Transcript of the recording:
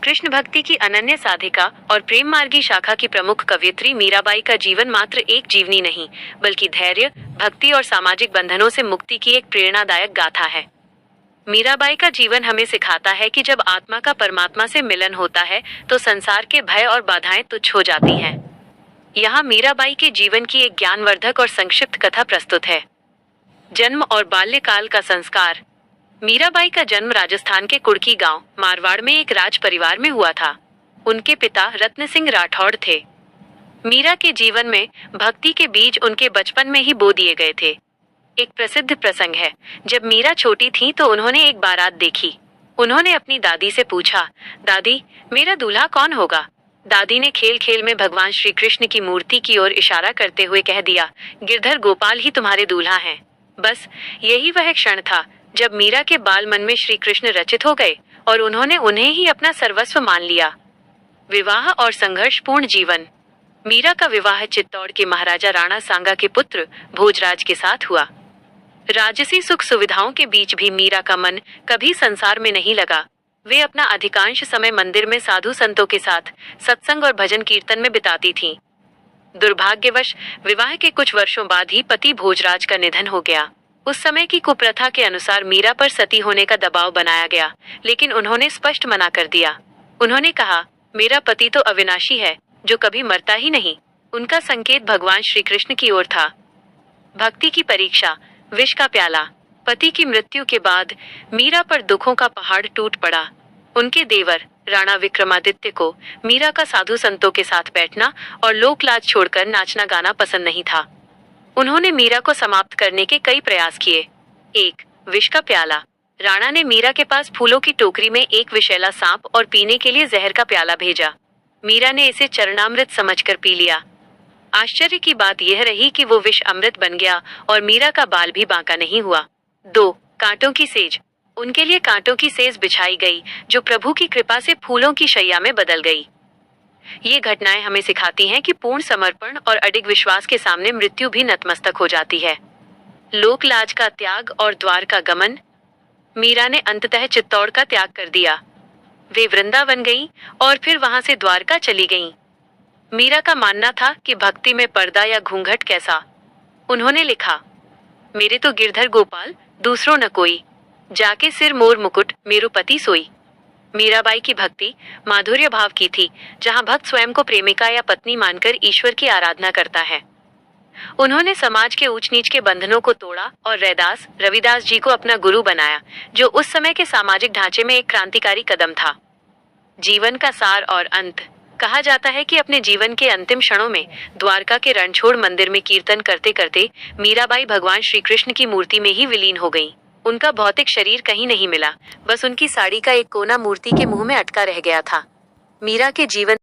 कृष्ण भक्ति की अनन्य साधिका और प्रेम मार्गी शाखा की प्रमुख कवयित्री मीराबाई का जीवन मात्र एक जीवनी नहीं, बल्कि धैर्य, भक्ति और सामाजिक बंधनों से मुक्ति की एक प्रेरणादायक गाथा है। मीराबाई का जीवन हमें सिखाता है कि जब आत्मा का परमात्मा से मिलन होता है तो संसार के भय और बाधाएं तुच्छ हो जाती हैं। यहाँ मीराबाई के जीवन की एक ज्ञानवर्धक और संक्षिप्त कथा प्रस्तुत है। जन्म और बाल्यकाल का संस्कार। मीराबाई का जन्म राजस्थान के कुड़की गांव मारवाड़ में एक राज परिवार में हुआ था। उनके पिता रत्न सिंह राठौड़ थे। मीरा के जीवन में भक्ति के बीज उनके बचपन में ही बो दिए गए थे। एक प्रसिद्ध प्रसंग है, जब मीरा छोटी थी तो उन्होंने एक बारात देखी। उन्होंने अपनी दादी से पूछा, दादी, मेरा दूल्हा कौन होगा? दादी ने खेल खेल में भगवान श्री कृष्ण की मूर्ति की ओर इशारा करते हुए कह दिया, गिरधर गोपाल ही तुम्हारे दूल्हा हैं। बस यही वह क्षण था जब मीरा के बाल मन में श्री कृष्ण रचित हो गए और उन्होंने उन्हें ही अपना सर्वस्व मान लिया। विवाह और संघर्षपूर्ण जीवन। मीरा का विवाह चित्तौड़ के महाराजा राणा सांगा के पुत्र भोजराज के साथ हुआ। राजसी सुख सुविधाओं के बीच भी मीरा का मन कभी संसार में नहीं लगा। वे अपना अधिकांश समय मंदिर में साधु संतों के साथ सत्संग और भजन कीर्तन में बिताती थीं। दुर्भाग्यवश विवाह के कुछ वर्षों बाद ही पति भोजराज का निधन हो गया। उस समय की कुप्रथा के अनुसार मीरा पर सती होने का दबाव बनाया गया, लेकिन उन्होंने स्पष्ट मना कर दिया। उन्होंने कहा, मेरा पति तो अविनाशी है, जो कभी मरता ही नहीं। उनका संकेत भगवान श्री कृष्ण की ओर था। भक्ति की परीक्षा। विष का प्याला। पति की मृत्यु के बाद मीरा पर दुखों का पहाड़ टूट पड़ा। उनके देवर राणा विक्रमादित्य को मीरा का साधु संतों के साथ बैठना और लोकलाज छोड़कर नाचना गाना पसंद नहीं था। उन्होंने मीरा को समाप्त करने के कई प्रयास किए। 1. विष का प्याला। राणा ने मीरा के पास फूलों की टोकरी में एक विषैला सांप और पीने के लिए जहर का प्याला भेजा। मीरा ने इसे चरणामृत समझकर पी लिया। आश्चर्य की बात यह रही कि वो विष अमृत बन गया और मीरा का बाल भी बांका नहीं हुआ। 2. कांटों की सेज। उनके लिए कांटों की सेज बिछाई गई, जो प्रभु की कृपा से फूलों की शैया में बदल गई। ये घटनाएं हमें सिखाती हैं कि पूर्ण समर्पण और अडिग विश्वास के सामने मृत्यु भी नतमस्तक हो जाती है। लोकलाज का त्याग और द्वार का गमन। मीरा ने अंततः चित्तौड़ का त्याग कर दिया। वे वृंदावन गईं और फिर वहां से द्वारका चली गईं। मीरा का मानना था कि भक्ति में पर्दा या घूंघट कैसा। उन्होंने लिखा, मेरे तो गिरधर गोपाल दूसरों न कोई, जाके सिर मोर मुकुट मेरो पति सोई। मीराबाई की भक्ति माधुर्य भाव की थी, जहां भक्त स्वयं को प्रेमिका या पत्नी मानकर ईश्वर की आराधना करता है। उन्होंने समाज के ऊंच नीच के बंधनों को तोड़ा और रविदास जी को अपना गुरु बनाया, जो उस समय के सामाजिक ढांचे में एक क्रांतिकारी कदम था। जीवन का सार और अंत। कहा जाता है कि अपने जीवन के अंतिम क्षणों में द्वारका के रणछोड़ मंदिर में कीर्तन करते करते मीराबाई भगवान श्री कृष्ण की मूर्ति में ही विलीन हो गईं। उनका भौतिक शरीर कहीं नहीं मिला, बस उनकी साड़ी का एक कोना मूर्ति के मुंह में अटका रह गया था। मीरा के जीवन